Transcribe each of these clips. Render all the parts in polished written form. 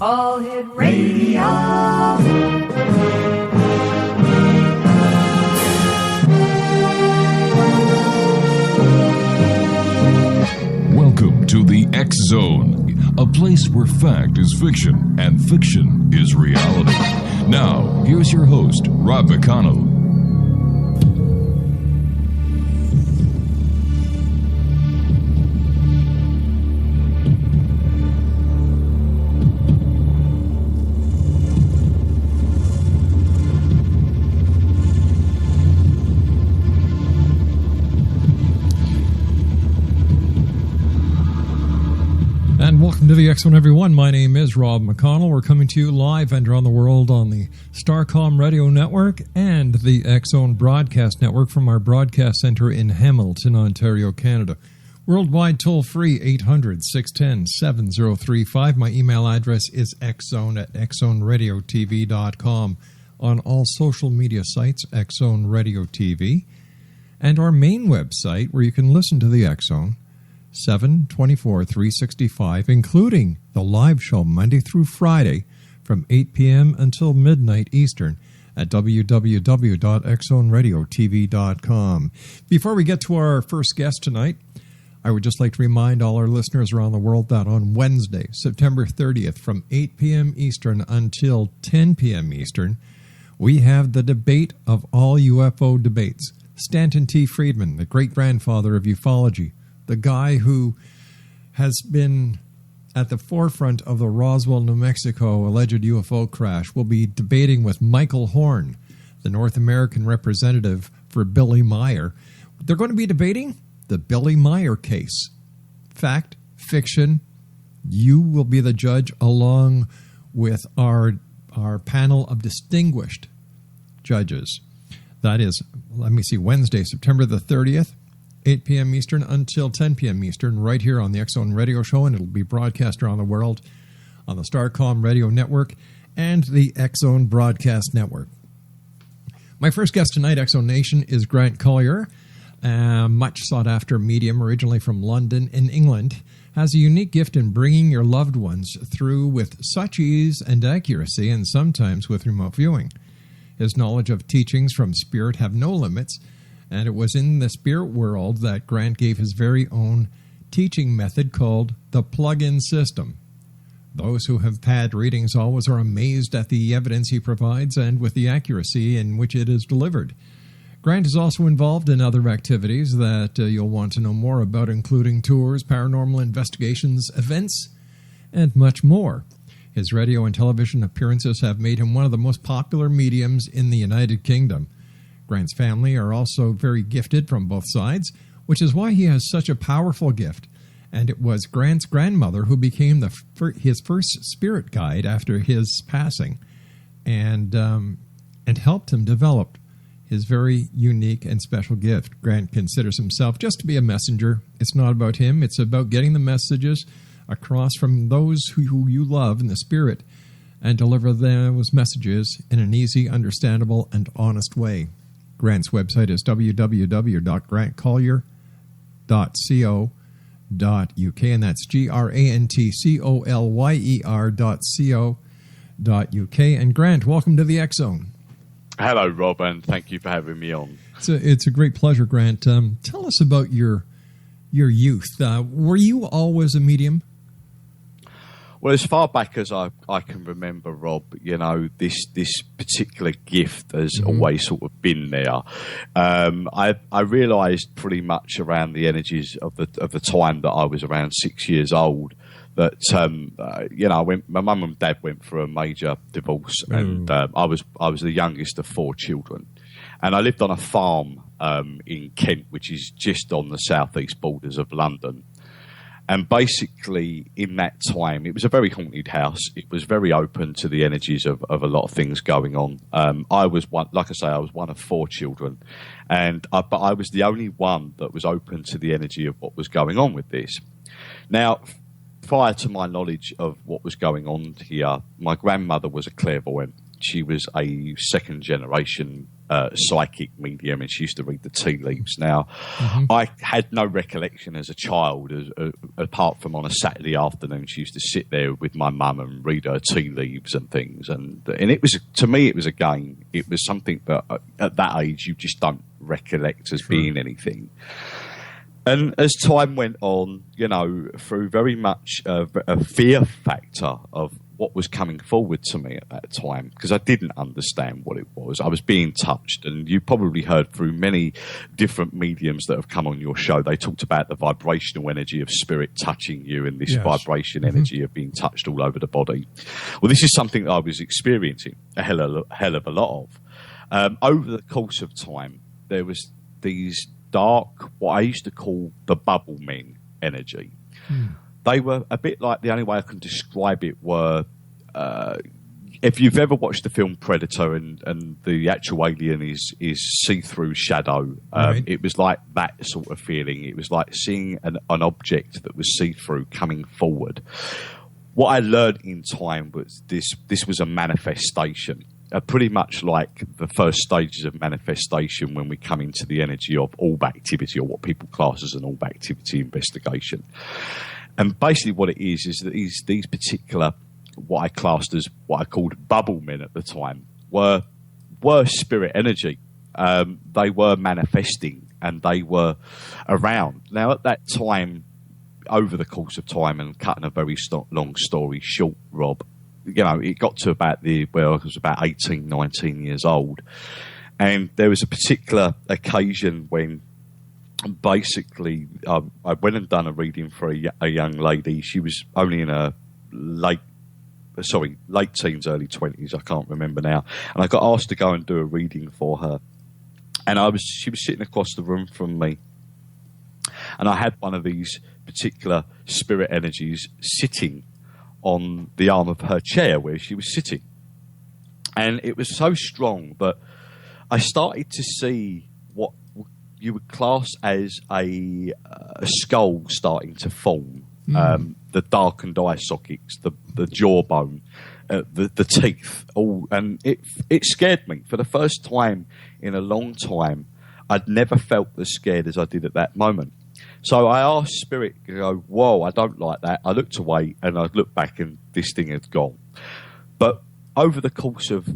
All Hit Radio. Welcome to the X Zone, a place where fact is fiction and fiction is reality. Now, here's your host, Rob McConnell. And welcome to the X Zone, everyone. My name is Rob McConnell. We're coming to you live and around the world on the Starcom Radio Network and the X Zone Broadcast Network from our broadcast center in Hamilton, Ontario, Canada. Worldwide toll-free, 800-610-7035. My email address is xzone@xzoneradiotv.com. On all social media sites, X Zone Radio TV. And our main website, where you can listen to the X Zone, 7/24/365, including the live show Monday through Friday from 8 p.m. until midnight Eastern at www.xzoneradiotv.com. Before we get to our first guest tonight, I would just like to remind all our listeners around the world that on Wednesday, September 30th, from 8 p.m. Eastern until 10 p.m. Eastern, we have the debate of all UFO debates. Stanton T. Friedman, the great-grandfather of ufology, the guy who has been at the forefront of the Roswell, New Mexico alleged UFO crash, will be debating with Michael Horn, the North American representative for Billy Meyer. They're going to be debating the Billy Meyer case. Fact, fiction, you will be the judge along with our panel of distinguished judges. That is, Wednesday, September the 30th, 8 p.m. Eastern until 10 p.m. Eastern, right here on the X Zone Radio Show, and it'll be broadcast around the world on the Starcom Radio Network and the X Zone Broadcast Network. My first guest tonight, X Zone Nation, is Grant Colyer, much sought-after medium, originally from London in England, has a unique gift in bringing your loved ones through with such ease and accuracy, and sometimes with remote viewing. His knowledge of teachings from spirit have no limits, and it was in the spirit world that Grant gave his very own teaching method called the plug-in system. Those who have had readings always are amazed at the evidence he provides and with the accuracy in which it is delivered. Grant is also involved in other activities that you'll want to know more about, including tours, paranormal investigations, events, and much more. His radio and television appearances have made him one of the most popular mediums in the United Kingdom. Grant's family are also very gifted from both sides, which is why he has such a powerful gift. And it was Grant's grandmother who became his first spirit guide after his passing, and helped him develop his very unique and special gift. Grant considers himself just to be a messenger. It's not about him. It's about getting the messages across from those who you love in the spirit and deliver those messages in an easy, understandable, and honest way. Grant's website is www.grantcolyer.co.uk, and that's grantcolyer.co.uk. And Grant, welcome to the X Zone. Hello, Rob, and thank you for having me on. It's a great pleasure, Grant. Tell us about your youth. Were you always a medium? Well, as far back as I can remember, Rob, you know, this particular gift has always sort of been there. I realised pretty much around the energies of the time that I was around 6 years old that my mum and dad went through a major divorce, and I was the youngest of four children, and I lived on a farm in Kent, which is just on the southeast borders of London. And basically, in that time, it was a very haunted house. It was very open to the energies of a lot of things going on. I was one, like I say, I was one of four children, but I was the only one that was open to the energy of what was going on with this. Now, prior to my knowledge of what was going on here, my grandmother was a clairvoyant. She was a second-generation psychic medium, and she used to read the tea leaves. Now, I had no recollection as a child, apart from on a Saturday afternoon, she used to sit there with my mum and read her tea leaves and things. And it was, to me, it was a game. It was something that at that age you just don't recollect as being anything. And as time went on, through very much a fear factor of what was coming forward to me at that time, because I didn't understand what it was. I was being touched, and you probably heard through many different mediums that have come on your show, they talked about the vibrational energy of spirit touching you and this vibration energy of being touched all over the body. Well, this is something that I was experiencing a hell of a lot of. Over the course of time, there was these dark, what I used to call the bubble men energy. They were a bit like, the only way I can describe it were, if you've ever watched the film Predator and the actual alien is see-through shadow, it was like that sort of feeling. It was like seeing an object that was see-through coming forward. What I learned in time was this was a manifestation. Pretty much like the first stages of manifestation when we come into the energy of orb activity, or what people class as an orb activity investigation. And basically what it is that these particular, what I classed as what I called bubble men at the time, were spirit energy. They were manifesting and they were around. Now, at that time, over the course of time, and cutting a very long story short, Rob, it got to about I was about 18, 19 years old. And there was a particular occasion when basically I went and done a reading for a young lady. She was only in her late teens, early 20s, I can't remember now. And I got asked to go and do a reading for her. And she was sitting across the room from me. And I had one of these particular spirit energies sitting on the arm of her chair where she was sitting. And it was so strong that I started to see what you would class as a skull starting to form. The darkened eye sockets, the jawbone, the teeth, all, and it scared me. For the first time in a long time, I'd never felt as scared as I did at that moment. So I asked Spirit to go, whoa, I don't like that. I looked away and I looked back and this thing had gone. But over the course of,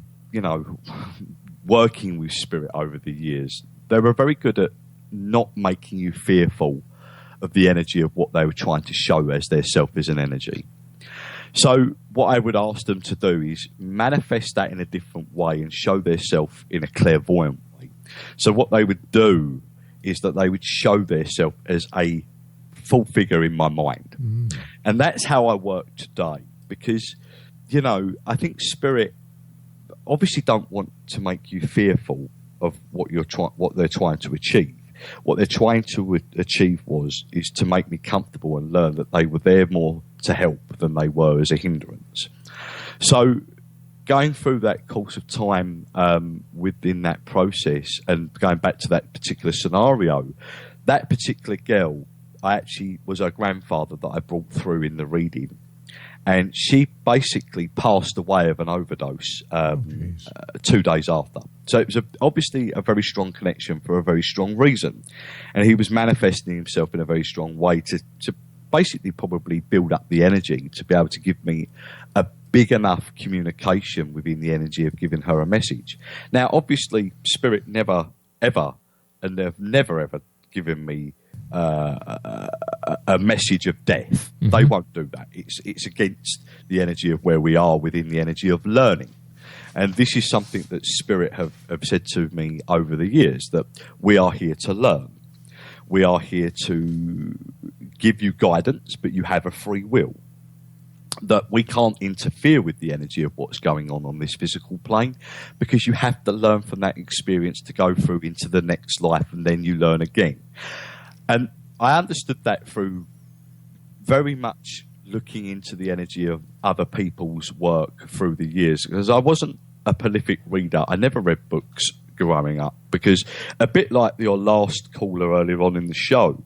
working with Spirit over the years, they were very good at not making you fearful of the energy of what they were trying to show as their self as an energy. So what I would ask them to do is manifest that in a different way and show their self in a clairvoyant way. So what they would do is that they would show their self as a full figure in my mind. And that's how I work today, because, I think Spirit obviously don't want to make you fearful of what they're trying to achieve. What they're trying to achieve is to make me comfortable and learn that they were there more to help than they were as a hindrance. So going through that course of time within that process, and going back to that particular scenario, that particular girl, I actually was her grandfather that I brought through in the reading. And she basically passed away of an overdose 2 days after. So it was obviously a very strong connection for a very strong reason. And he was manifesting himself in a very strong way to basically probably build up the energy to be able to give me a big enough communication within the energy of giving her a message. Now, obviously, Spirit never, ever, and they've never, ever given me a message of death. They won't do that. It's against the energy of where we are within the energy of learning. And this is something that Spirit have said to me over the years, that we are here to learn. We are here to give you guidance, but you have a free will. That we can't interfere with the energy of what's going on this physical plane, because you have to learn from that experience to go through into the next life, and then you learn again. And I understood that through very much looking into the energy of other people's work through the years, because I wasn't a prolific reader. I never read books growing up, because a bit like your last caller earlier on in the show,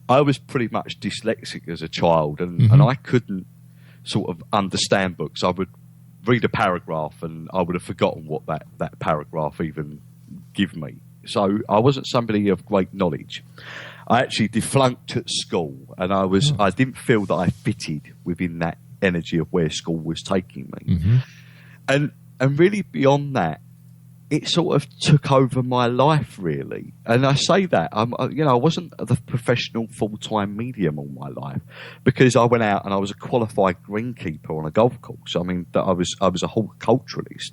I was pretty much dyslexic as a child, and I couldn't sort of understand books. I would read a paragraph and I would have forgotten what that paragraph even give me. So I wasn't somebody of great knowledge. I actually deflunked at school, and I didn't feel that I fitted within that energy of where school was taking me. Mm-hmm. And really beyond that, it sort of took over my life, really. And I say that, I wasn't the professional full-time medium all my life, because I went out and I was a qualified greenkeeper on a golf course. I mean, I was a horticulturalist,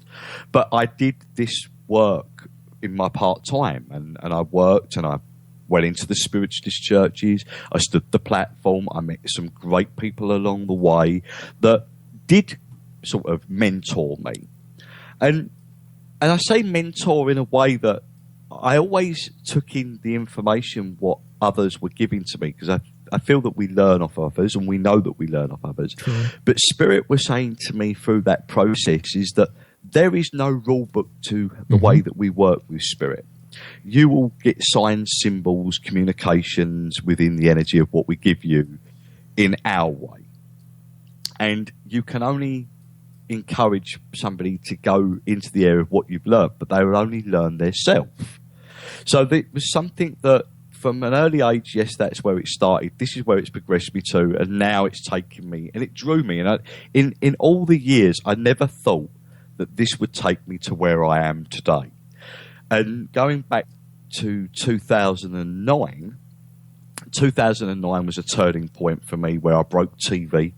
but I did this work in my part-time, and I worked and I went into the spiritualist churches. I stood the platform. I met some great people along the way that did sort of mentor me. And I say mentor in a way that I always took in the information what others were giving to me, because I feel that we learn off others, and we know that we learn off others. True. But Spirit was saying to me through that process is that there is no rule book to the way that we work with Spirit. You will get signs, symbols, communications within the energy of what we give you in our way. And you can only encourage somebody to go into the area of what you've learned, but they will only learn their self. So it was something that from an early age, yes, that's where it started. This is where it's progressed me to, and now it's taken me, and it drew me. And in all the years, I never thought that this would take me to where I am today. And going back to 2009 was a turning point for me where I broke TV.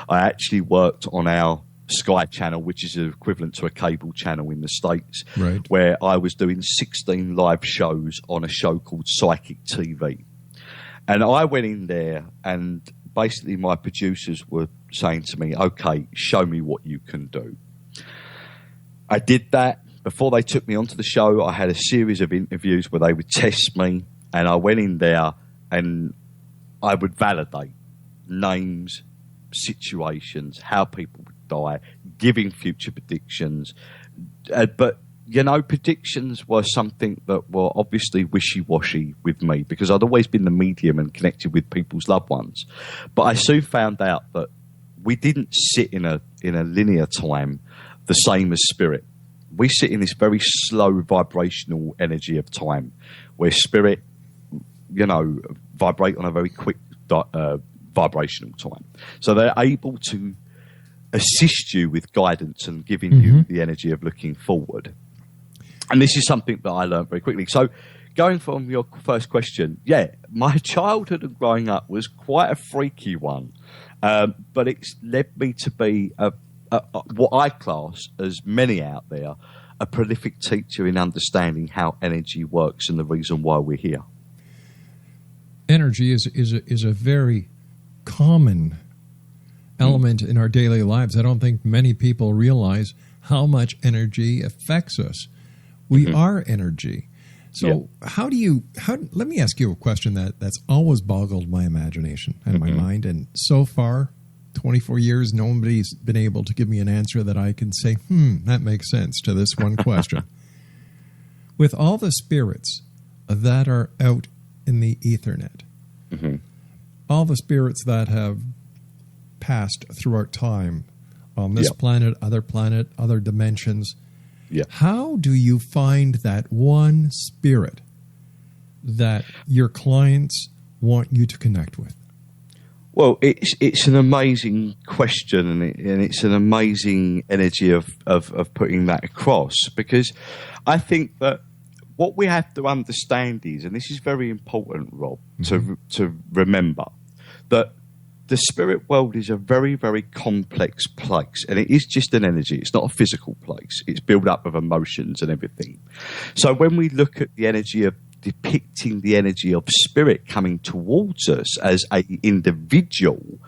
I actually worked on our Sky channel, which is equivalent to a cable channel in the States, right, where I was doing 16 live shows on a show called Psychic TV. And I went in there, and basically my producers were saying to me, okay, show me what you can do. I did that. Before they took me onto the show, I had a series of interviews where they would test me, and I went in there and I would validate names, situations, how people would die, giving future predictions. But, predictions were something that were obviously wishy-washy with me, because I'd always been the medium and connected with people's loved ones. But I soon found out that we didn't sit in a linear time the same as Spirit. We sit in this very slow vibrational energy of time where Spirit, vibrate on a very quick vibrational time. So they're able to assist you with guidance and giving you the energy of looking forward. And this is something that I learned very quickly. So going from your first question, my childhood and growing up was quite a freaky one. But it's led me to be what I class, as many out there, a prolific teacher in understanding how energy works and the reason why we're here. Energy is a very common element in our daily lives. I don't think many people realize how much energy affects us. We are energy. So let me ask you a question that's always boggled my imagination and my mind, and so far 24 years, nobody's been able to give me an answer that I can say, that makes sense to this one question. With all the spirits that are out in the Ethernet, all the spirits that have passed throughout time on this planet, other dimensions, how do you find that one spirit that your clients want you to connect with? Well, it's an amazing question, and it's an amazing energy of putting that across, because I think that what we have to understand is, and this is very important, Rob, to remember, that the spirit world is a very, very complex place, and it is just an energy. It's not a physical place. It's built up of emotions and everything. So when we look at the energy of depicting the energy of spirit coming towards us as an individual,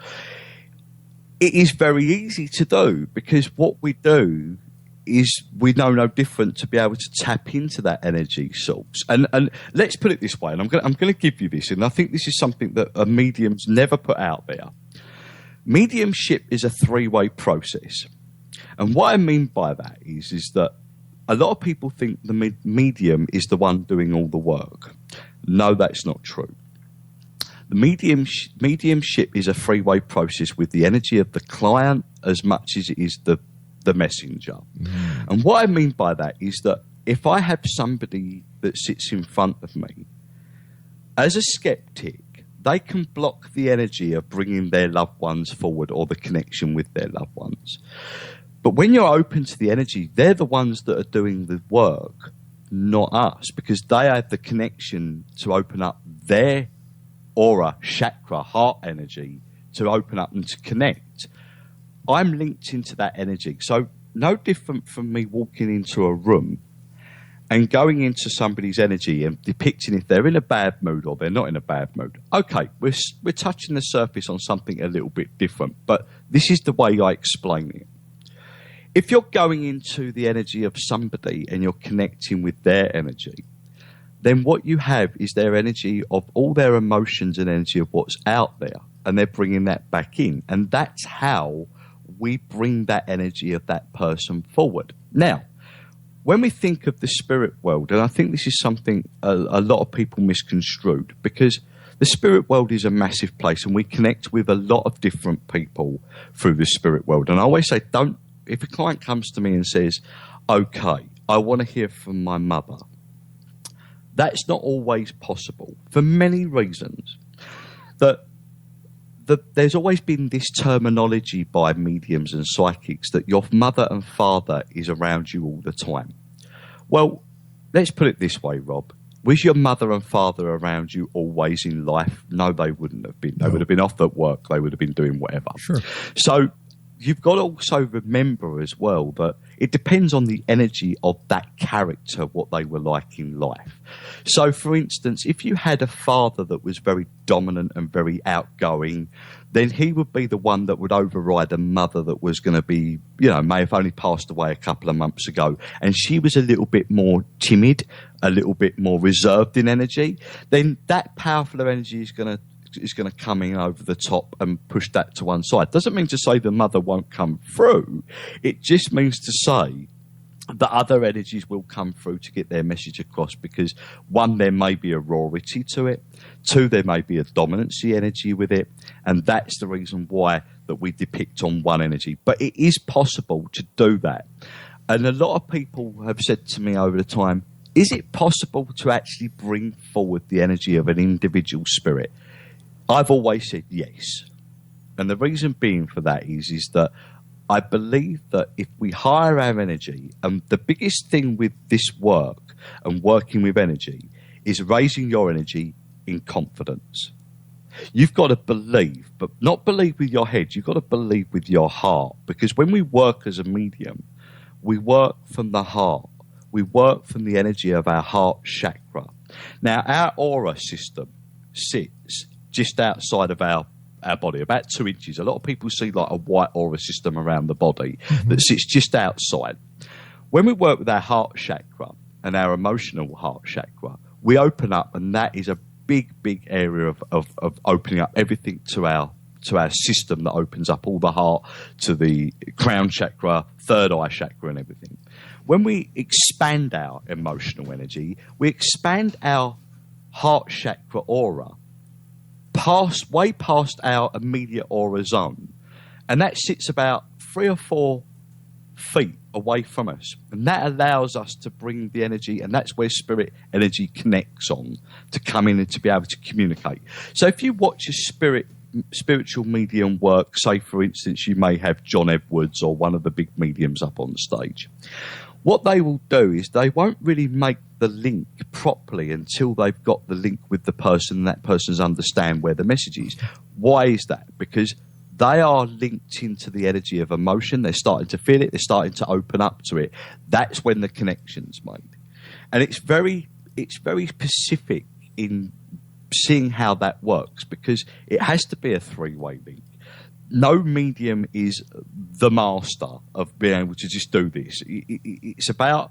it is very easy to do, because what we do is we know no different to be able to tap into that energy source. And let's put it this way, and I'm going to give you this, and I think this is something that mediums never put out there. Mediumship is a three-way process. And what I mean by that is that a lot of people think the medium is the one doing all the work. No, that's not true. The mediumship is a three-way process with the energy of the client as much as it is the messenger. And what I mean by that is that if I have somebody that sits in front of me, as a skeptic, they can block the energy of bringing their loved ones forward or the connection with their loved ones. But when you're open to the energy, they're the ones that are doing the work, not us, because they have the connection to open up their aura, chakra, heart energy, to open up and to connect. I'm linked into that energy. So no different from me walking into a room and going into somebody's energy and depicting if they're in a bad mood or they're not in a bad mood. Okay, we're touching the surface on something a little bit different, but this is the way I explain it. If you're going into the energy of somebody and you're connecting with their energy, then what you have is their energy of all their emotions and energy of what's out there, and they're bringing that back in. And that's how we bring that energy of that person forward. Now, when we think of the spirit world, and I think this is something a lot of people misconstrued, because the spirit world is a massive place and we connect with a lot of different people through the spirit world. And I always say, if a client comes to me and says, okay, I want to hear from my mother, that's not always possible for many reasons. There's always been this terminology by mediums and psychics that your mother and father is around you all the time. Well, let's put it this way, Rob. Was your mother and father around you always in life? No, they wouldn't have been. They would have been off at work. They would have been doing whatever. Sure. So you've got to also remember as well that it depends on the energy of that character, what they were like in life. So, for instance, if you had a father that was very dominant and very outgoing, then he would be the one that would override a mother that was going to be, may have only passed away a couple of months ago, and she was a little bit more timid, a little bit more reserved in energy. Then that powerful energy is going to come in over the top and push that to one side. Doesn't mean to say the mother won't come through. It just means to say that other energies will come through to get their message across, because one, there may be a rarity to it. Two, there may be a dominancy energy with it. And that's the reason why that we depict on one energy. But it is possible to do that. And a lot of people have said to me over the time, is it possible to actually bring forward the energy of an individual spirit? I've always said yes. And the reason being for that is that I believe that if we hire our energy, and the biggest thing with this work and working with energy is raising your energy in confidence. You've got to believe, but not believe with your head. You've got to believe with your heart, because when we work as a medium, we work from the heart. We work from the energy of our heart chakra. Now, our aura system sits just outside of our body, about 2 inches. A lot of people see like a white aura system around the body that sits just outside. When we work with our heart chakra and our emotional heart chakra, we open up, and that is a big area of opening up everything to our system that opens up all the heart to the crown chakra, third eye chakra and everything. When we expand our emotional energy, we expand our heart chakra aura way past our immediate aura zone, and that sits about 3 or 4 feet away from us, and that allows us to bring the energy, and that's where spirit energy connects on to come in and to be able to communicate. So if you watch a spiritual medium work, say for instance you may have John Edwards or one of the big mediums up on stage, what they will do is they won't really make the link properly until they've got the link with the person and that person's understand where the message is. Why is that? Because they are linked into the energy of emotion. They're starting to feel it. They're starting to open up to it. That's when the connection's made. And it's very specific in seeing how that works, because it has to be a 3-way link. No medium is the master of being able to just do this. It's about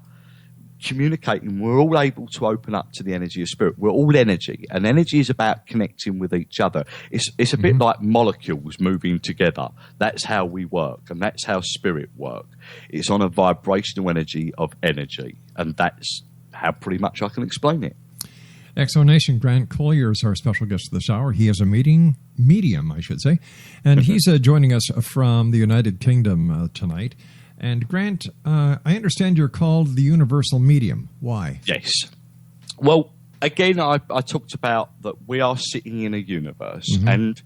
communicating. We're all able to open up to the energy of spirit. We're all energy, and energy is about connecting with each other. It's a bit like molecules moving together. That's how we work, and that's how spirit work. It's on a vibrational energy of energy, and that's how pretty much I can explain it. Exonation, Grant Colyer is our special guest this hour. He is a medium, and he's joining us from the United Kingdom tonight. And Grant, I understand you're called the universal medium. Why? Yes. Well, again, I talked about that we are sitting in a universe. Mm-hmm. And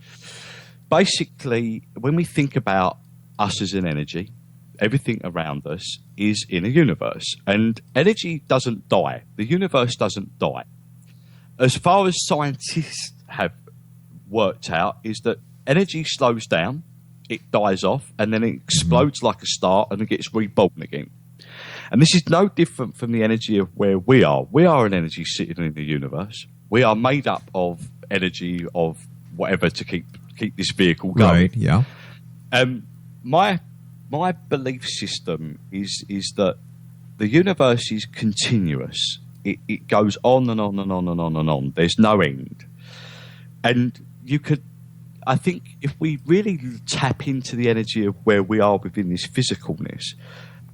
basically, when we think about us as an energy, everything around us is in a universe. And energy doesn't die. The universe doesn't die. As far as scientists have worked out, is that energy slows down, it dies off, and then it explodes like a star and it gets reborn again. And this is no different from the energy of where we are. We are an energy sitting in the universe. We are made up of energy of whatever to keep this vehicle going. Right, yeah. My belief system is that the universe is continuous. It goes on and on and on and on and on. There's no end. And I think if we really tap into the energy of where we are within this physicalness,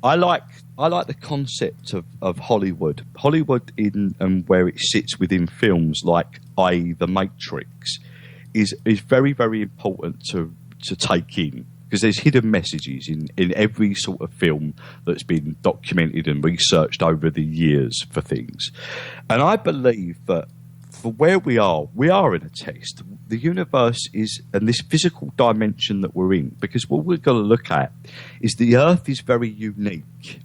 I like the concept of Hollywood. Hollywood and where it sits within films like, i.e. The Matrix, is very, very important to take in, because there's hidden messages in every sort of film that's been documented and researched over the years for things. And I believe that for where we are in a test. The universe is, and this physical dimension that we're in, because what we've got to look at is the Earth is very unique.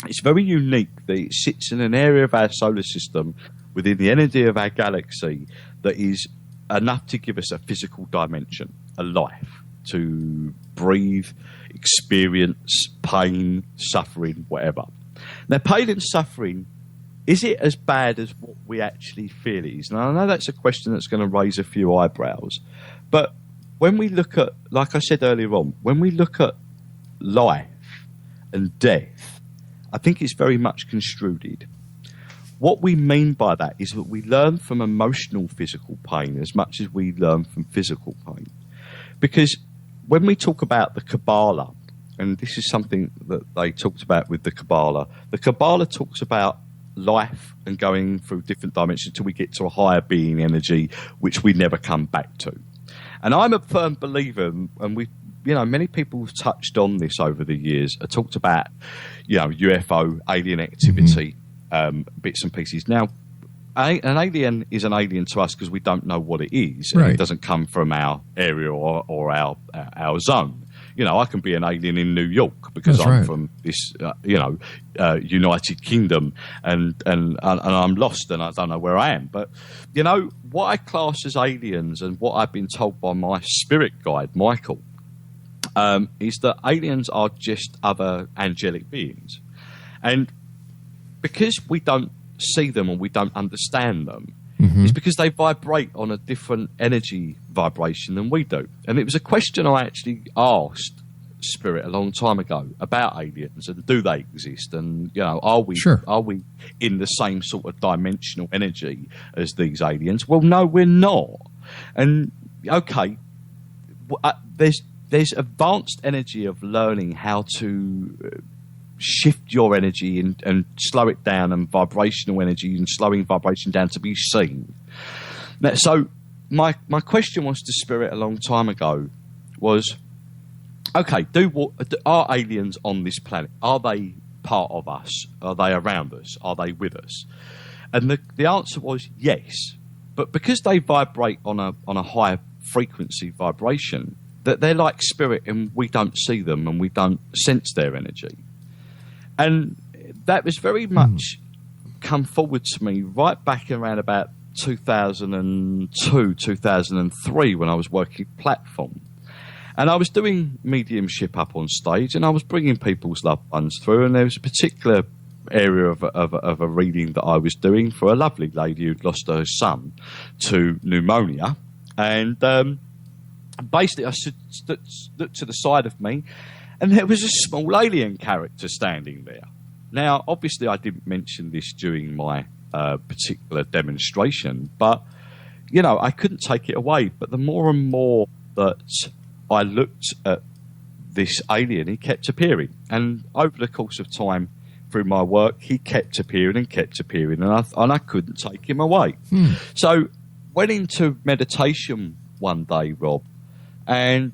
It's very unique that it sits in an area of our solar system within the energy of our galaxy that is enough to give us a physical dimension, a life, to breathe, experience pain, suffering, whatever. Now, pain and suffering, is it as bad as what we actually feel it is? And I know that's a question that's going to raise a few eyebrows. But when we look at, like I said earlier on, when we look at life and death, I think it's very much construed. What we mean by that is that we learn from emotional physical pain as much as we learn from physical pain. Because when we talk about the Kabbalah, and this is something that they talked about with the Kabbalah talks about life and going through different dimensions until we get to a higher being energy, which we never come back to. And I'm a firm believer, and many people have touched on this over the years, talked about, UFO, alien activity, bits and pieces. Now, an alien is an alien to us because we don't know what it is. Right. And it doesn't come from our area or our zone. I can be an alien in New York because That's I'm right. from this, United Kingdom, and I'm lost and I don't know where I am. But, what I class as aliens and what I've been told by my spirit guide, Michael, is that aliens are just other angelic beings. And because we don't see them and we don't understand them, it's because they vibrate on a different energy vibration than we do. And it was a question I actually asked Spirit a long time ago about aliens and do they exist, and are we in the same sort of dimensional energy as these aliens? Well, no, we're not. And okay, there's advanced energy of learning how to shift your energy and slow it down, and vibrational energy and slowing vibration down to be seen. Now, so my question was to Spirit a long time ago was, okay, are aliens on this planet? Are they part of us? Are they around us? Are they with us? And the answer was yes. But because they vibrate on a higher frequency vibration, that they're like spirit and we don't see them and we don't sense their energy. And that was very much come forward to me right back around about 2002, 2003 when I was working platform. And I was doing mediumship up on stage and I was bringing people's loved ones through, and there was a particular area of a reading that I was doing for a lovely lady who'd lost her son to pneumonia. And basically I looked to the side of me, and there was a small alien character standing there. Now, obviously, I didn't mention this during my particular demonstration, but, I couldn't take it away. But the more and more that I looked at this alien, he kept appearing. And over the course of time, through my work, he kept appearing, and I couldn't take him away. So, went into meditation one day, Rob, and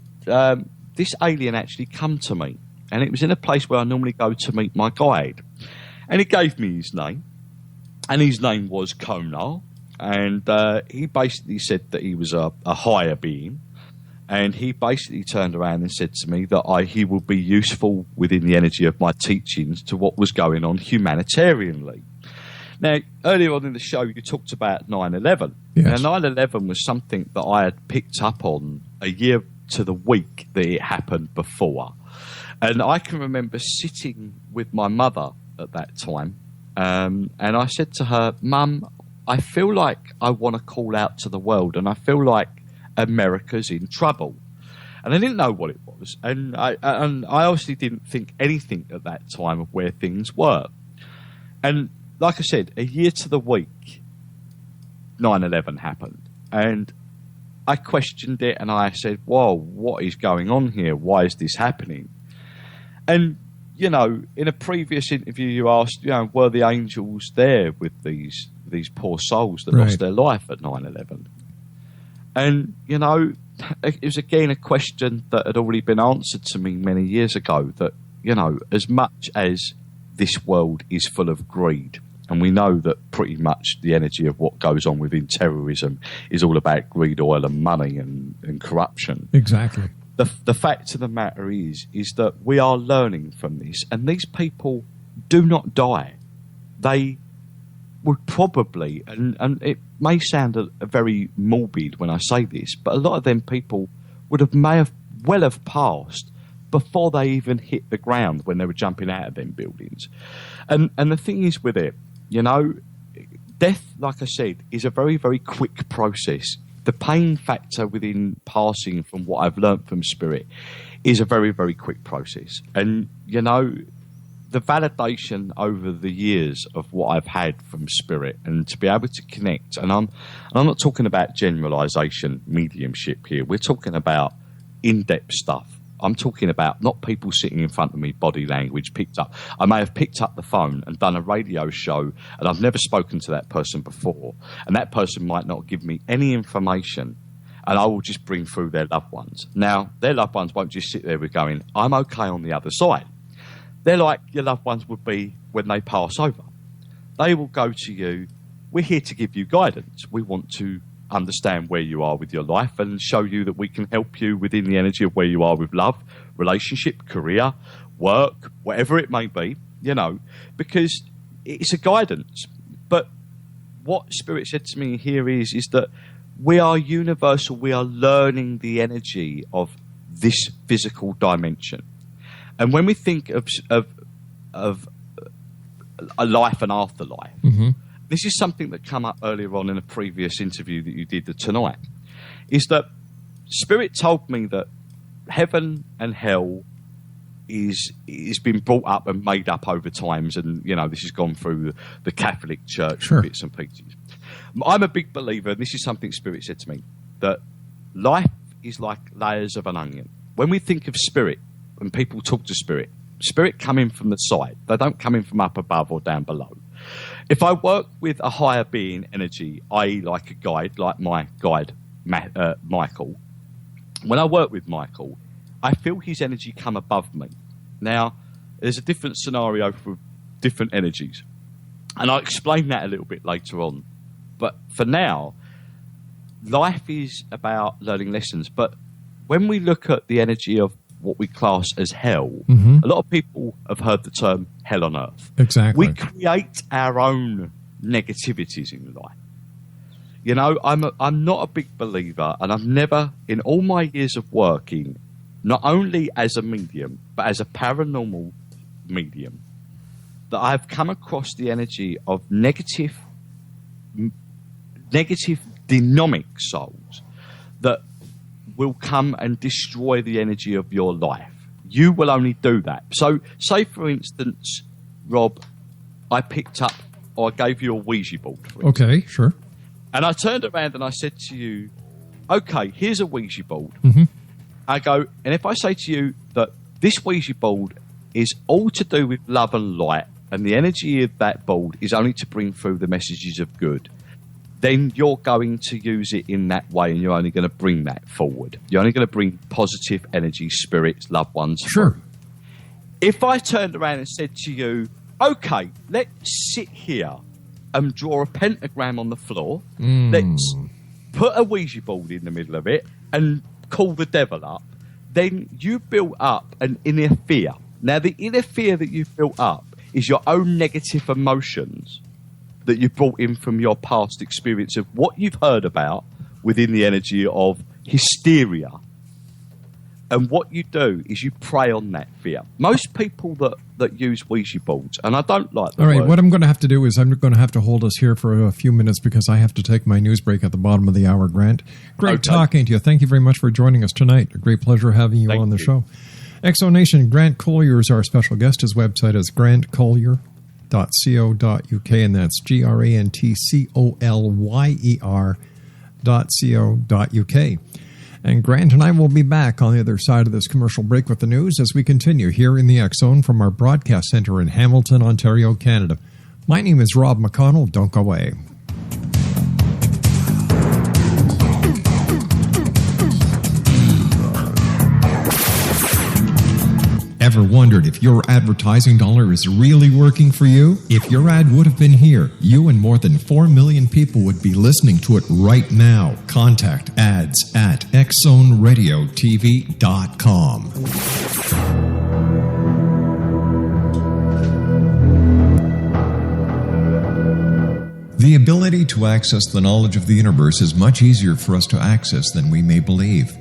this alien actually come to me, and it was in a place where I normally go to meet my guide. And he gave me his name, and his name was Colyer, and he basically said that he was a higher being, and he basically turned around and said to me that he would be useful within the energy of my teachings to what was going on humanitarianly. Now, earlier on in the show, you talked about 9/11. Yes. Now, 9/11 was something that I had picked up on a year to the week that it happened before. And I can remember sitting with my mother at that time, and I said to her, "Mum, I feel like I want to call out to the world, and I feel like America's in trouble." And I didn't know what it was, and I obviously didn't think anything at that time of where things were. And like I said, a year to the week, 9/11 happened, and I questioned it, and I said, "Whoa, what is going on here? Why is this happening?" And you know, in a previous interview, you asked, you know, were the angels there with these poor souls that lost their life at 9/11? And, you know, it was again a question that had already been answered to me many years ago, that, you know, as much as this world is full of greed, and we know that pretty much the energy of what goes on within terrorism is all about greed, oil and money and corruption. Exactly. The fact of the matter is that we are learning from this, and these people do not die. They would probably, and it may sound a very morbid when I say this, but a lot of them people may have passed before they even hit the ground when they were jumping out of them buildings. And the thing is with it, you know, death, like I said, is a very, very quick process. The pain factor within passing, from what I've learnt from Spirit, is a very, very quick process. And, you know, the validation over the years of what I've had from Spirit, and to be able to connect, and I'm not talking about generalisation, mediumship here. We're talking about in-depth stuff. I'm talking about not people sitting in front of me, body language picked up. I may have picked up the phone and done a radio show, and I've never spoken to that person before, and that person might not give me any information, and I will just bring through their loved ones. Now, their loved ones won't just sit there with going, "I'm okay on the other side." They're like your loved ones would be when they pass over. They will go to you, "We're here to give you guidance. We want to understand where you are with your life and show you that we can help you within the energy of where you are with love, relationship, career, work, whatever it may be," you know, because it's a guidance. But what Spirit said to me here is that we are universal. We are learning the energy of this physical dimension. And when we think of a life and afterlife, this is something that came up earlier on in a previous interview that you did tonight, is that Spirit told me that heaven and hell is been brought up and made up over times, and, you know, this has gone through the Catholic Church and bits and pieces. I'm a big believer, and this is something Spirit said to me, that life is like layers of an onion. When we think of Spirit, when people talk to Spirit come in from the side. They don't come in from up above or down below. If I work with a higher being energy, i.e. like a guide, like my guide, Michael, when I work with Michael, I feel his energy come above me. Now, there's a different scenario for different energies, and I'll explain that a little bit later on. But for now, life is about learning lessons. But when we look at the energy of what we class as hell, a lot of people have heard the term hell on earth. Exactly. We create our own negativities in life. You know, I'm not a big believer, and I've never, in all my years of working, not only as a medium, but as a paranormal medium, that I've come across the energy of negative demonic souls that will come and destroy the energy of your life. You will only do that. So, say for instance, Rob, I picked up, or I gave you a Ouija board. Okay, sure. And I turned around and I said to you, okay, here's a Ouija board. I go, and if I say to you that this Ouija board is all to do with love and light, and the energy of that board is only to bring through the messages of good, then you're going to use it in that way, and you're only going to bring that forward. You're only going to bring positive energy, spirits, loved ones. Sure. If I turned around and said to you, okay, let's sit here and draw a pentagram on the floor. Let's put a Ouija board in the middle of it and call the devil up. Then you built up an inner fear. Now, the inner fear that you've built up is your own negative emotions that you brought in from your past experience of what you've heard about within the energy of hysteria. And what you do is you prey on that fear. Most people that use Ouija boards, and I don't like the All right, word. what I'm going to have to do is I'm going to have to hold us here for a few minutes because I have to take my news break at the bottom of the hour, Grant. Great talking to you. Thank you very much for joining us tonight. A great pleasure having you on the show. Exonation, Grant Colyer is our special guest. His website is grantcolyer.co.uk, and that's grantcolyer.co.uk. And Grant and I will be back on the other side of this commercial break with the news as we continue here in the X Zone from our broadcast center in Hamilton, Ontario, Canada. My name is Rob McConnell. Don't go away. Ever wondered if your advertising dollar is really working for you? If your ad would have been here, you and more than 4 million people would be listening to it right now. Contact ads at xzoneradiotv.com. The ability to access the knowledge of the universe is much easier for us to access than we may believe.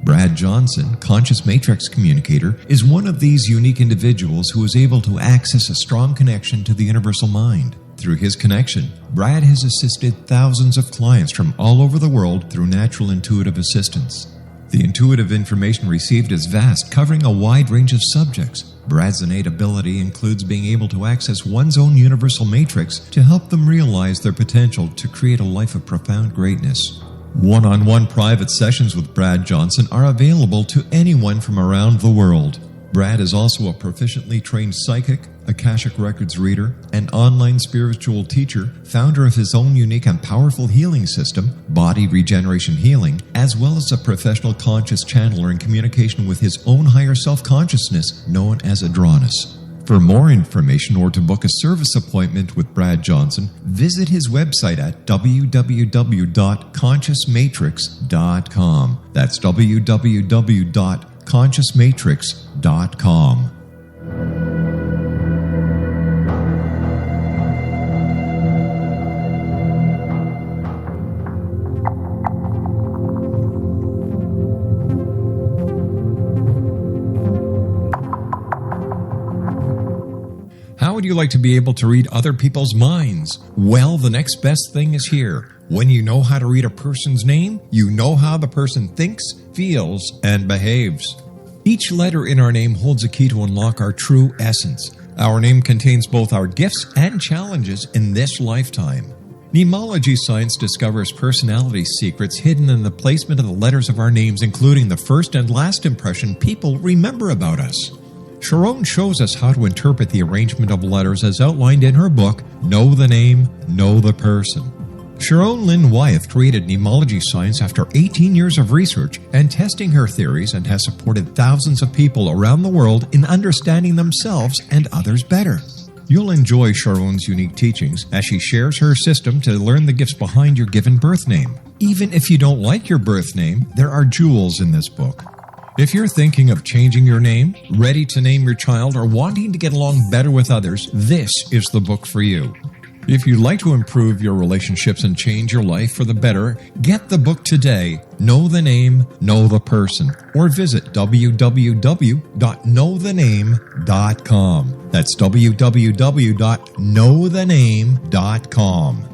Brad Johnson, Conscious Matrix Communicator, is one of these unique individuals who is able to access a strong connection to the universal mind. Through his connection, Brad has assisted thousands of clients from all over the world through natural intuitive assistance. The intuitive information received is vast, covering a wide range of subjects. Brad's innate ability includes being able to access one's own universal matrix to help them realize their potential to create a life of profound greatness. One-on-one private sessions with Brad Johnson are available to anyone from around the world. Brad is also a proficiently trained psychic, Akashic Records reader, and online spiritual teacher, founder of his own unique and powerful healing system, Body Regeneration Healing, as well as a professional conscious channeler in communication with his own higher self-consciousness known as Adronis. For more information or to book a service appointment with Brad Johnson, visit his website at www.consciousmatrix.com. That's www.consciousmatrix.com. How would you like to be able to read other people's minds? Well, the next best thing is here. When you know how to read a person's name, you know how the person thinks, feels, and behaves. Each letter in our name holds a key to unlock our true essence. Our name contains both our gifts and challenges in this lifetime. Mnemology science discovers personality secrets hidden in the placement of the letters of our names, including the first and last impression people remember about us. Sharon shows us how to interpret the arrangement of letters as outlined in her book, Know the Name, Know the Person. Sharon Lynn Wyeth created mnemology science after 18 years of research and testing her theories, and has supported thousands of people around the world in understanding themselves and others better. You'll enjoy Sharon's unique teachings as she shares her system to learn the gifts behind your given birth name. Even if you don't like your birth name, there are jewels in this book. If you're thinking of changing your name, ready to name your child, or wanting to get along better with others, this is the book for you. If you'd like to improve your relationships and change your life for the better, get the book today, Know the Name, Know the Person, or visit www.knowthename.com. That's www.knowthename.com.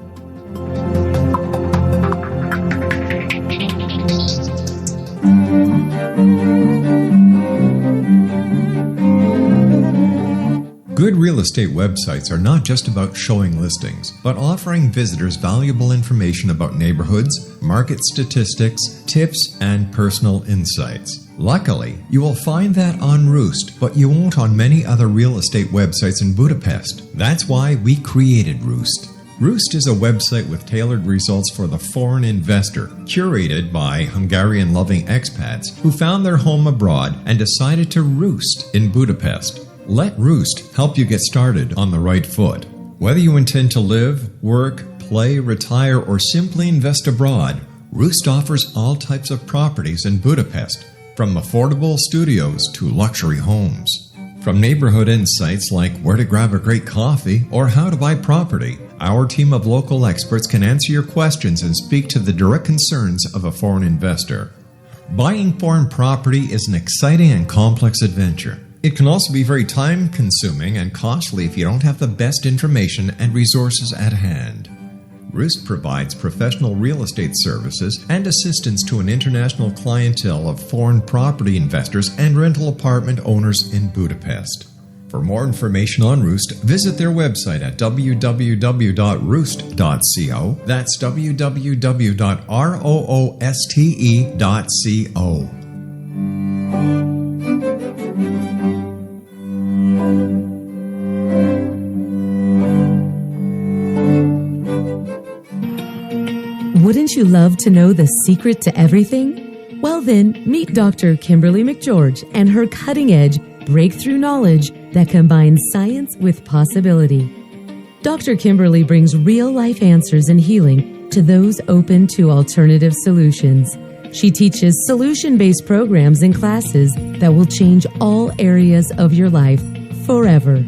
Good real estate websites are not just about showing listings, but offering visitors valuable information about neighborhoods, market statistics, tips, and personal insights. Luckily, you will find that on Roost, but you won't on many other real estate websites in Budapest. That's why we created Roost. Roost is a website with tailored results for the foreign investor, curated by Hungarian-loving expats who found their home abroad and decided to roost in Budapest. Let Roost help you get started on the right foot. Whether you intend to live, work, play, retire, or simply invest abroad, Roost offers all types of properties in Budapest, from affordable studios to luxury homes. From neighborhood insights like where to grab a great coffee or how to buy property, our team of local experts can answer your questions and speak to the direct concerns of a foreign investor. Buying foreign property is an exciting and complex adventure. It can also be very time-consuming and costly if you don't have the best information and resources at hand. Roost provides professional real estate services and assistance to an international clientele of foreign property investors and rental apartment owners in Budapest. For more information on Roost, visit their website at www.roost.co. That's www.rooste.co. Wouldn't you love to know the secret to everything? Well then, meet Dr. Kimberly McGeorge and her cutting-edge breakthrough knowledge that combines science with possibility. Dr. Kimberly brings real-life answers and healing to those open to alternative solutions. She teaches solution-based programs and classes that will change all areas of your life forever.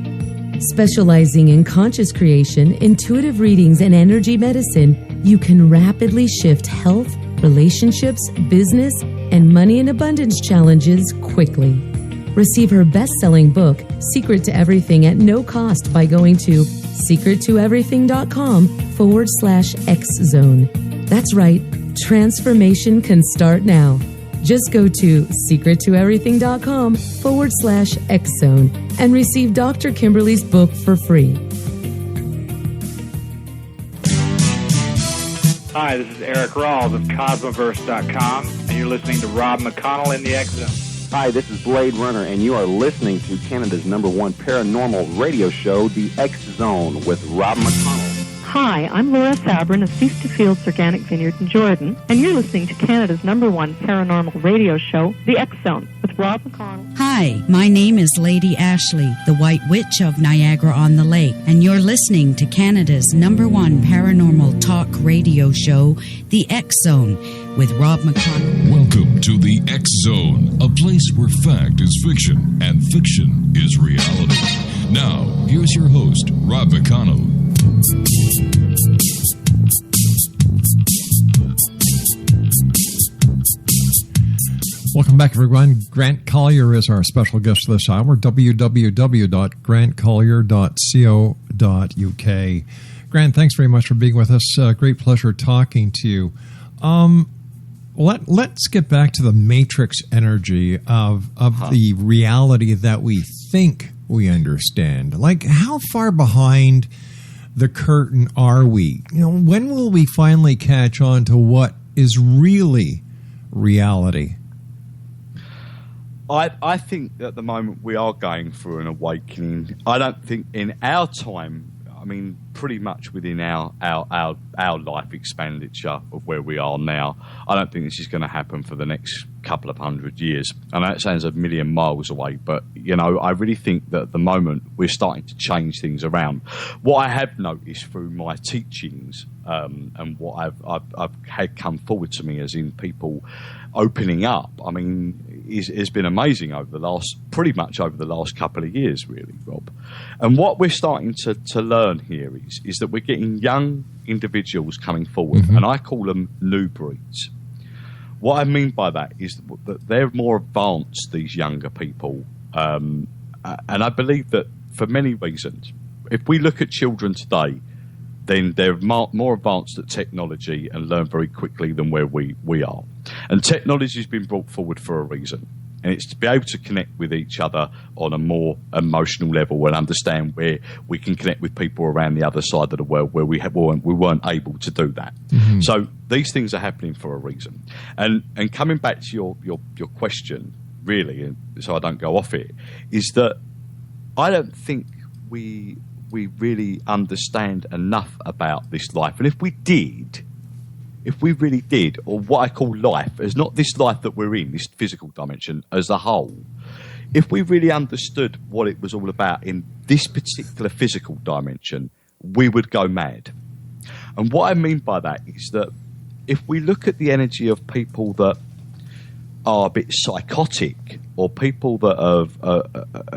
Specializing in conscious creation, intuitive readings, and energy medicine, you can rapidly shift health, relationships, business, and money and abundance challenges quickly. Receive her best-selling book, Secret to Everything, at no cost by going to secrettoeverything.com/X-Zone. That's right, transformation can start now. Just go to secrettoeverything.com/X-Zone and receive Dr. Kimberly's book for free. Hi, this is Eric Rawls of Cosmoverse.com, and you're listening to Rob McConnell in the X-Zone. Hi, this is Blade Runner, and you are listening to Canada's #1 paranormal radio show, The X-Zone, with Rob McConnell. Hi, I'm Laura Sabrin of Feast to Fields Organic Vineyard in Jordan, and you're listening to Canada's #1 paranormal radio show, The X-Zone, with Rob McConnell. Hi, my name is Lady Ashley, the White Witch of Niagara-on-the-Lake, and you're listening to Canada's #1 paranormal talk radio show, The X-Zone, with Rob McConnell. Welcome to the X-Zone, a place where fact is fiction and fiction is reality. Now, here's your host, Rob McConnell. Welcome back, everyone. Grant Colyer is our special guest this hour. www.grantcolyer.co.uk. Grant, thanks very much for being with us. Great pleasure talking to you. Let's get back to the matrix energy of the reality that we think we understand. Like, how far behind the curtain are we? When will we finally catch on to what is really reality? I think at the moment we are going through an awakening. I don't think in our time, I mean, pretty much within our life expenditure of where we are now, I don't think this is going to happen for the next couple of 100 years. I know it sounds a million miles away, but, I really think that at the moment we're starting to change things around. What I have noticed through my teachings and what I've had come forward to me as in people opening up, I mean, has been amazing pretty much over the last couple of years, really, Rob. And what we're starting to learn here is that we're getting young individuals coming forward, and I call them new breeds. What I mean by that is that they're more advanced, these younger people, and I believe that for many reasons. If we look at children today, then they're more advanced at technology and learn very quickly than where we are. And technology has been brought forward for a reason. And it's to be able to connect with each other on a more emotional level and understand where we can connect with people around the other side of the world where we weren't able to do that. So these things are happening for a reason. And coming back to your question, really, and so I don't go off it, is that I don't think we really understand enough about this life. And if we really did, or what I call life, as not this life that we're in, this physical dimension as a whole, if we really understood what it was all about in this particular physical dimension, we would go mad. And what I mean by that is that if we look at the energy of people that are a bit psychotic, or people that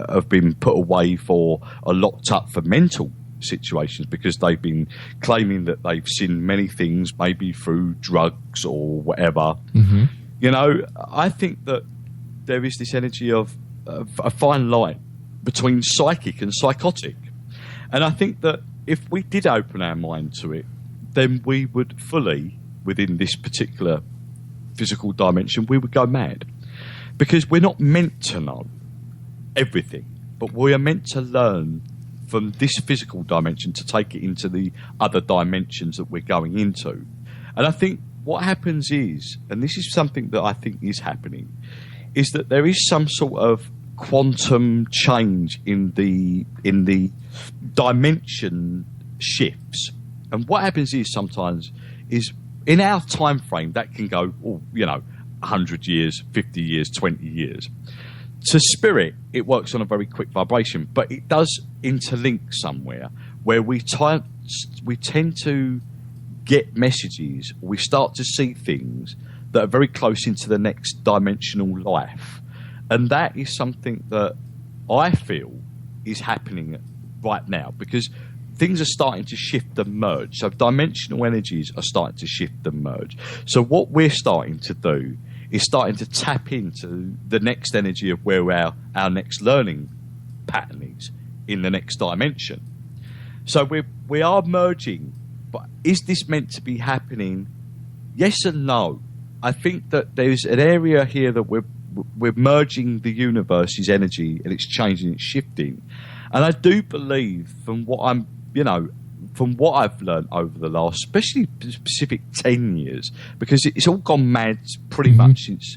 have been put away for or locked up for mental situations because they've been claiming that they've seen many things, maybe through drugs or whatever. Mm-hmm. You know, I think that there is this energy of a fine line between psychic and psychotic. And I think that if we did open our mind to it, then we would fully, within this particular physical dimension, we would go mad. Because we're not meant to know everything, but we are meant to learn from this physical dimension to take it into the other dimensions that we're going into. And I think what happens is, and this is something that I think is happening, is that there is some sort of quantum change in the dimension shifts. And what happens is sometimes is in our time frame that can go, 100 years, 50 years, 20 years. To spirit, it works on a very quick vibration, but it does interlink somewhere where we tend to get messages, we start to see things that are very close into the next dimensional life. And that is something that I feel is happening right now, because things are starting to shift and merge. So dimensional energies are starting to shift and merge. So what we're starting to do is starting to tap into the next energy of where our next learning pattern is in the next dimension. So we are merging, but is this meant to be happening? Yes and no. I think that there's an area here that we're merging the universe's energy, and it's changing, it's shifting. And I do believe from what I've learned over the last, especially specific 10 years, because it's all gone mad pretty much since,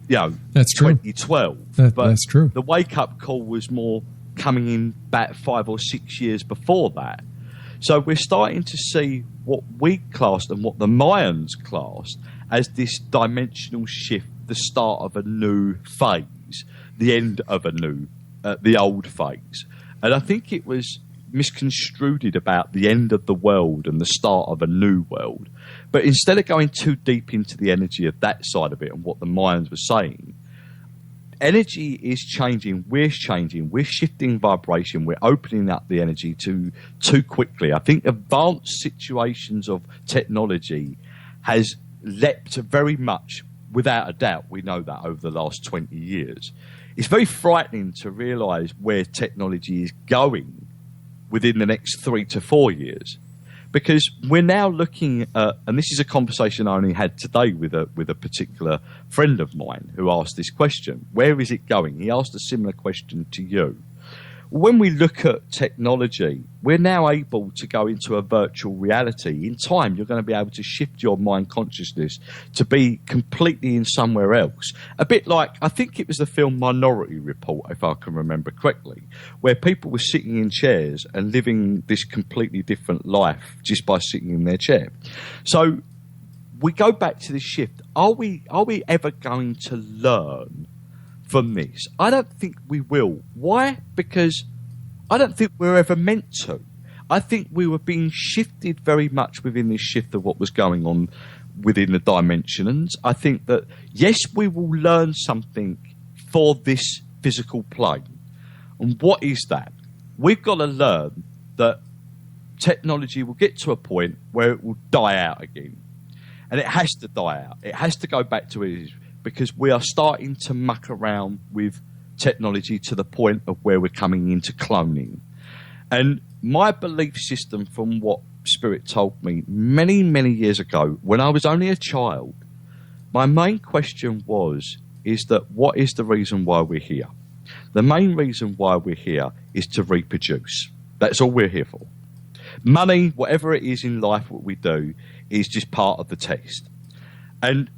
that's 2012. That's true. The wake-up call was more coming in back 5 or 6 years before that. So we're starting to see what we classed and what the Mayans classed as this dimensional shift, the start of a new phase, the end of the old phase. And I think it was misconstrued about the end of the world and the start of a new world. But instead of going too deep into the energy of that side of it and what the Mayans were saying, energy is changing, we're shifting vibration, we're opening up the energy too quickly. I think advanced situations of technology has leapt very much, without a doubt, we know that over the last 20 years. It's very frightening to realise where technology is going within the next 3 to 4 years, because we're now looking at, and this is a conversation I only had today with a particular friend of mine who asked this question: where is it going? He asked a similar question to you. When we look at technology, we're now able to go into a virtual reality. In time, you're going to be able to shift your mind consciousness to be completely in somewhere else. A bit like, I think it was the film Minority Report, if I can remember correctly, where people were sitting in chairs and living this completely different life just by sitting in their chair. So we go back to this shift. Are we ever going to learn from this? I don't think we will. Why? Because I don't think we're ever meant to. I think we were being shifted very much within this shift of what was going on within the dimensions. I think that, yes, we will learn something for this physical plane. And what is that? We've got to learn that technology will get to a point where it will die out again. And it has to die out. It has to go back to it, because we are starting to muck around with technology to the point of where we're coming into cloning. And my belief system, from what Spirit told me many, many years ago, when I was only a child, my main question is that what is the reason why we're here? The main reason why we're here is to reproduce. That's all we're here for. Money, whatever it is in life, what we do, is just part of the test. And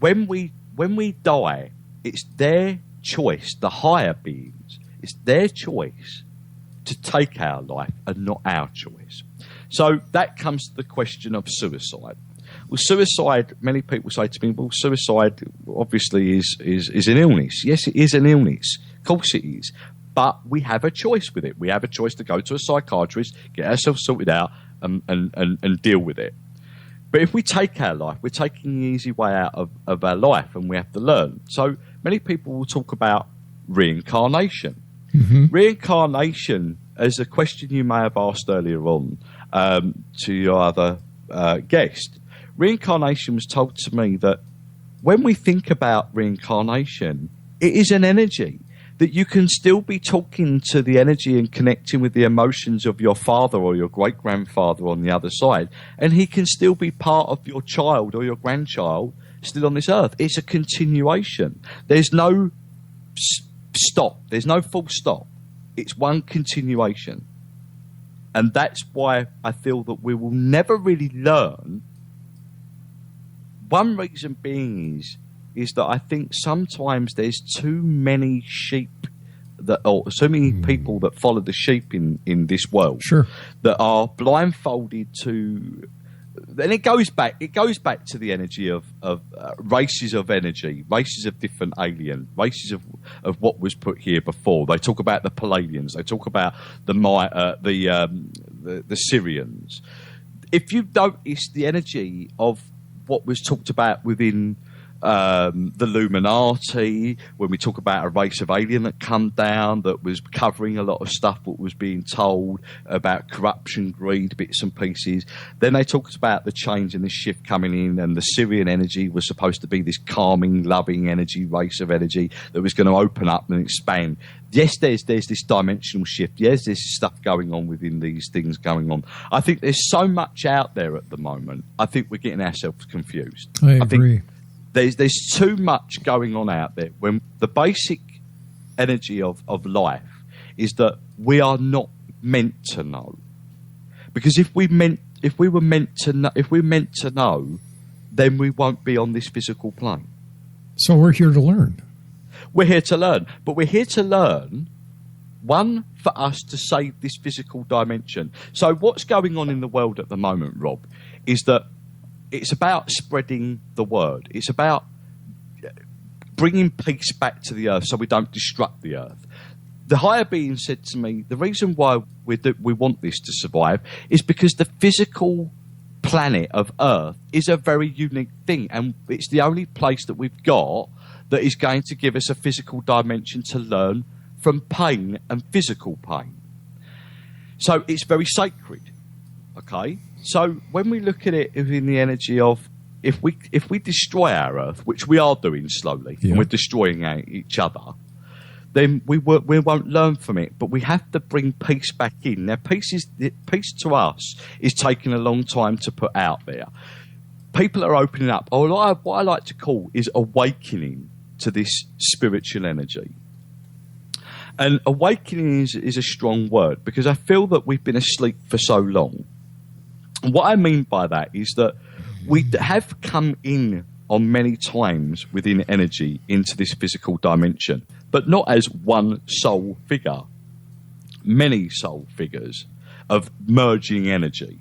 when we die, it's their choice, the higher beings, it's their choice to take our life and not our choice. So that comes to the question of suicide. Well, suicide, many people say to me, well, suicide obviously is an illness. Yes, it is an illness. Of course it is. But we have a choice with it. We have a choice to go to a psychiatrist, get ourselves sorted out, and deal with it. But if we take our life, we're taking the easy way out of our life, and we have to learn. So many people will talk about reincarnation. Mm-hmm. Reincarnation, as a question you may have asked earlier on to your other guest, reincarnation was told to me that when we think about reincarnation, it is an energy. That you can still be talking to the energy and connecting with the emotions of your father or your great-grandfather on the other side, and he can still be part of your child or your grandchild still on this earth. It's a continuation. There's no stop. There's no full stop. It's one continuation. And that's why I feel that we will never really learn. One reason being is that I think sometimes there's too many sheep or so many people that follow the sheep in this world, sure, that are blindfolded to. And it goes back to the energy of races of energy, races of different alien, races of what was put here before. They talk about the Palladians, they talk about the Syrians. If you notice the energy of what was talked about within the Illuminati, when we talk about a race of alien that come down, that was covering a lot of stuff, what was being told about corruption, greed, bits and pieces. Then they talked about the change and the shift coming in, and the Syrian energy was supposed to be this calming, loving energy, race of energy that was going to open up and expand. Yes, there's this dimensional shift. Yes, there's stuff going on within these things going on. I think there's so much out there at the moment. I think we're getting ourselves confused. I agree. There's too much going on out there, when the basic energy of life is that we are not meant to know. Because if we're meant to know, then we won't be on this physical plane. So we're here to learn. We're here to learn, but we're here to learn, one, for us to save this physical dimension. So what's going on in the world at the moment, Rob, is that it's about spreading the word. It's about bringing peace back to the earth so we don't destruct the earth. The higher being said to me, the reason why we want this to survive is because the physical planet of Earth is a very unique thing, and it's the only place that we've got that is going to give us a physical dimension to learn from pain and physical pain. So it's very sacred, okay? So when we look at it in the energy of, if we destroy our Earth, which we are doing slowly, and we're destroying each other, then we won't learn from it. But we have to bring peace back in. Now, peace to us is taking a long time to put out there. People are opening up. What I like to call is awakening to this spiritual energy. And awakening is a strong word, because I feel that we've been asleep for so long. And what I mean by that is that we have come in on many times within energy into this physical dimension, but not as one soul figure, many soul figures of merging energy.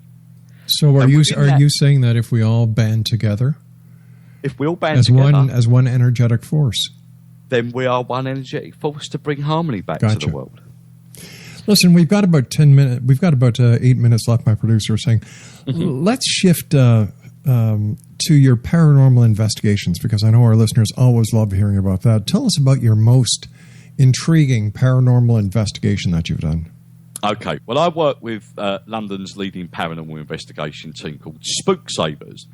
So are you saying that if we all band together, if we all band together as one energetic force, then we are one energetic force to bring harmony back to the world? Listen, we've got about 10 minutes. We've got about 8 minutes left. My producer is saying, let's shift to your paranormal investigations, because I know our listeners always love hearing about that. Tell us about your most intriguing paranormal investigation that you've done. Okay. Well, I work with London's leading paranormal investigation team called Spook Savers.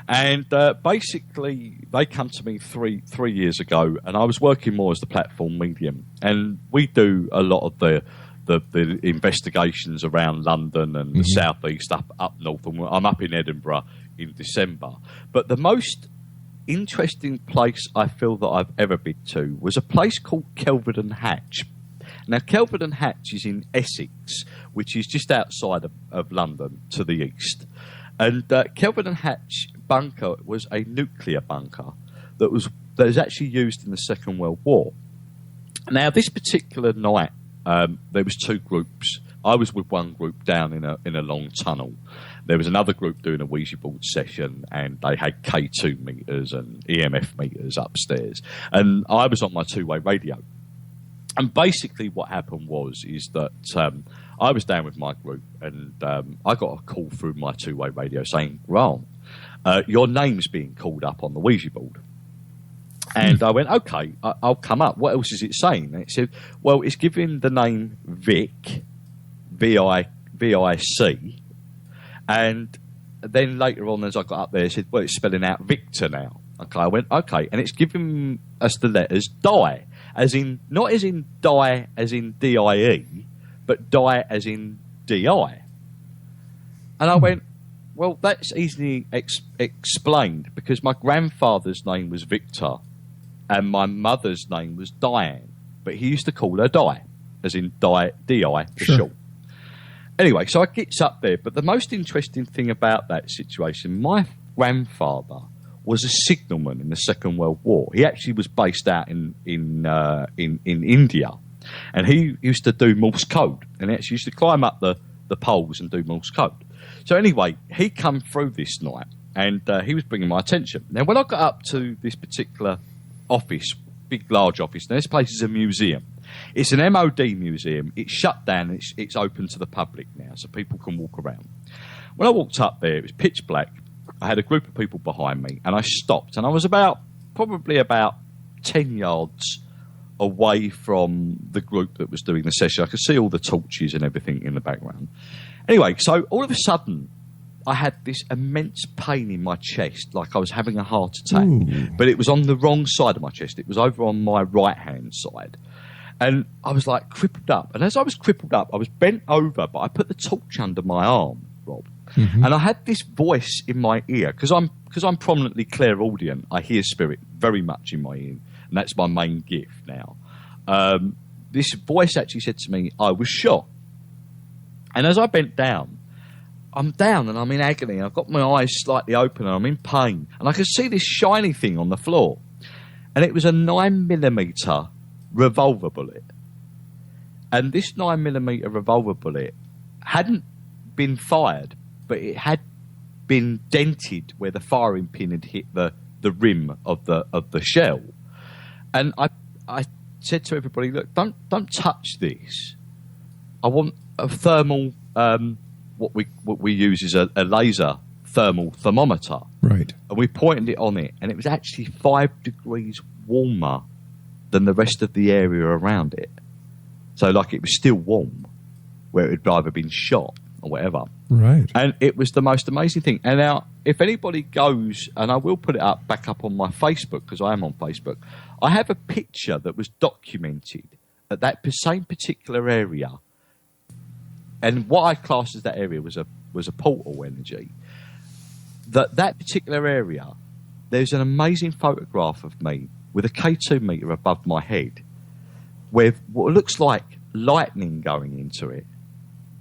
And basically, they come to me three years ago, and I was working more as the platform medium. And we do a lot of the investigations around London and the southeast, up north, and I'm up in Edinburgh in December. But the most interesting place I feel that I've ever been to was a place called Kelvedon Hatch. Now, Kelvedon Hatch is in Essex, which is just outside of London to the east. And Kelvedon Hatch bunker was a nuclear bunker that was actually used in the Second World War. Now, this particular night, there was two groups I was with one group down in a long tunnel. There was another group doing a Ouija board session, and they had K2 meters and EMF meters upstairs. And I was on my two-way radio. And basically what happened is that I was down with my group, and I got a call through my two-way radio saying, Grant, your name's being called up on the Ouija board. And I went, okay, I'll come up. What else is it saying? And it said, well, it's giving the name Vic, V-I-C. And then later on, as I got up there, it said, well, it's spelling out Victor now. Okay, I went, okay. And it's giving us the letters die, as in, not as in die as in D-I-E, but die as in D-I. And I went, well, that's easily explained, because my grandfather's name was Victor and my mother's name was Diane, but he used to call her Di, as in D-I for short. Anyway, so I gets up there, but the most interesting thing about that situation, my grandfather was a signalman in the Second World War. He actually was based out in India, and he used to do Morse code, and he actually used to climb up the poles and do Morse code. So anyway, he come through this night, and he was bringing my attention. Now, when I got up to this particular office, big, large office, now this place is a museum. It's an MOD museum. It's shut down. It's open to the public now, so people can walk around. When I walked up there, it was pitch black. I had a group of people behind me, and I stopped, and I was probably about 10 yards away from the group that was doing the session. I could see all the torches and everything in the background. Anyway, so all of a sudden, I had this immense pain in my chest, like I was having a heart attack. Ooh. But it was on the wrong side of my chest. It was over on my right-hand side. And I was like crippled up. And as I was crippled up, I was bent over, but I put the torch under my arm, Rob. Mm-hmm. And I had this voice in my ear, because I'm prominently clairaudient. I hear spirit very much in my ear, and that's my main gift now. This voice actually said to me, I was shot. And as I bent down, I'm down and I'm in agony. I've got my eyes slightly open and I'm in pain. And I could see this shiny thing on the floor. And it was a 9mm revolver bullet. And this 9mm revolver bullet hadn't been fired, but it had been dented where the firing pin had hit the rim of the shell. And I said to everybody, look, don't touch this. I want a thermal, what we use is a laser thermal thermometer. Right. And we pointed it on it, and it was actually 5 degrees warmer than the rest of the area around it. So, like, it was still warm, where it had either been shot or whatever. Right. And it was the most amazing thing. And now, if anybody goes, and I will put it back up on my Facebook, because I am on Facebook, I have a picture that was documented at that same particular area. And what I classed as that area was a portal energy. That particular area, there's an amazing photograph of me with a K2 meter above my head, with what looks like lightning going into it,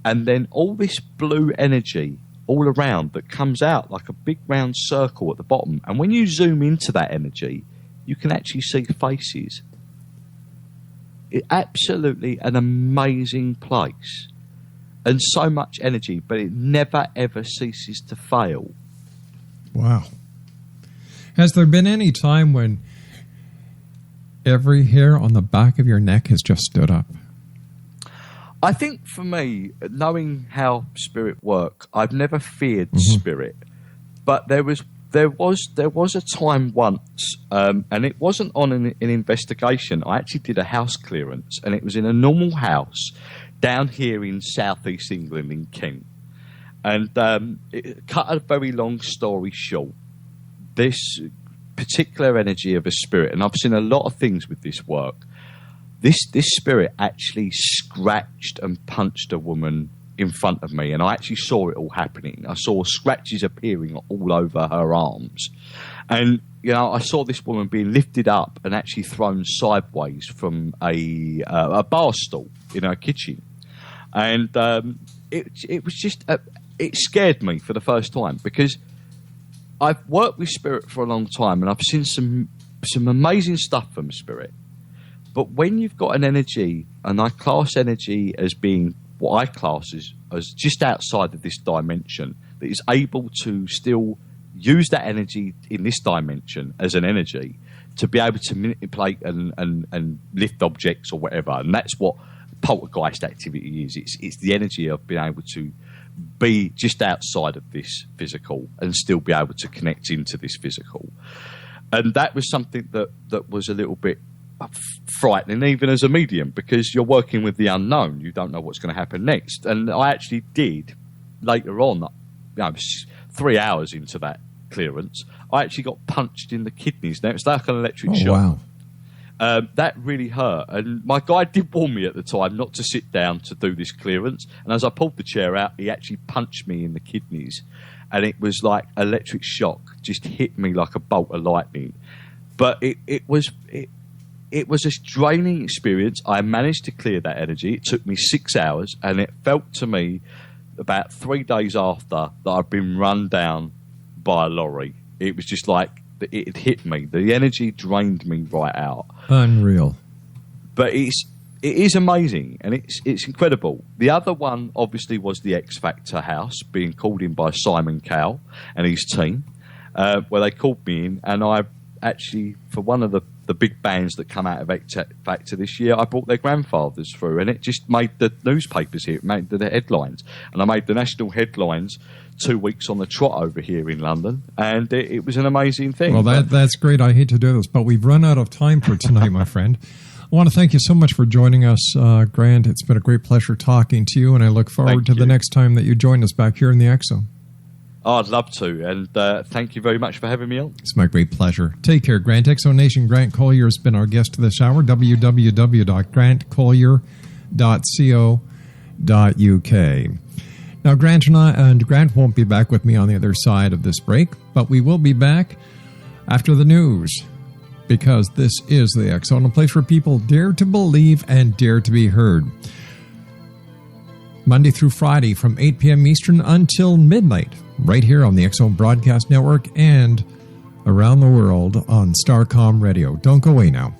and then all this blue energy all around that comes out like a big round circle at the bottom. And when you zoom into that energy, you can actually see faces. It's absolutely an amazing place. And so much energy, but it never, ever ceases to fail. Wow. Has there been any time when every hair on the back of your neck has just stood up? I think for me, knowing how spirit work, I've never feared spirit. But there was a time once, and it wasn't on an investigation. I actually did a house clearance, and it was in a normal house down here in southeast England in Kent. And cut a very long story short, this particular energy of a spirit, and I've seen a lot of things with this work, this spirit actually scratched and punched a woman in front of me, and I actually saw it all happening. I saw scratches appearing all over her arms. And, you know, I saw this woman being lifted up and actually thrown sideways from a bar stool in her kitchen. And it was just, it scared me for the first time, because I've worked with spirit for a long time and I've seen some amazing stuff from spirit. But when you've got an energy, and I class energy as being what I class as just outside of this dimension, that is able to still use that energy in this dimension as an energy to be able to manipulate and lift objects or whatever. And that's what poltergeist activity is. It's the energy of being able to be just outside of this physical and still be able to connect into this physical. And that was something that was a little bit frightening, even as a medium, because you're working with the unknown. You don't know what's going to happen next. And I actually did, later on, 3 hours into that clearance, I actually got punched in the kidneys. Now, it's like an electric shock. Wow. That really hurt. And my guy did warn me at the time not to sit down to do this clearance. And as I pulled the chair out, he actually punched me in the kidneys. And it was like electric shock, just hit me like a bolt of lightning. But it was a draining experience. I managed to clear that energy. It took me 6 hours, and it felt to me about 3 days after that I'd been run down by a lorry. It was just like it had hit me. The energy drained me right out. Unreal. But it is amazing, and it's incredible. The other one, obviously, was the X Factor house, being called in by Simon Cowell and his team, where they called me in, and I actually, for one of the big bands that come out of X Factor this year, I brought their grandfathers through, and it just made the newspapers here. It made the headlines, and I made the national headlines 2 weeks on the trot over here in London, and it was an amazing thing. Well, that's great. I hate to do this, but we've run out of time for tonight, my friend. I want to thank you so much for joining us, Grant. It's been a great pleasure talking to you, and I look forward to the next time that you join us back here in the X Zone. Oh, I'd love to, and thank you very much for having me on. It's my great pleasure. Take care, Grant. X Zone Nation, Grant Colyer has been our guest this hour. www.grantcolyer.co.uk. Now, Grant won't be back with me on the other side of this break, but we will be back after the news, because this is the X Zone, a place where people dare to believe and dare to be heard. Monday through Friday from 8 p.m. Eastern until midnight, right here on the X Zone Broadcast Network and around the world on Starcom Radio. Don't go away now.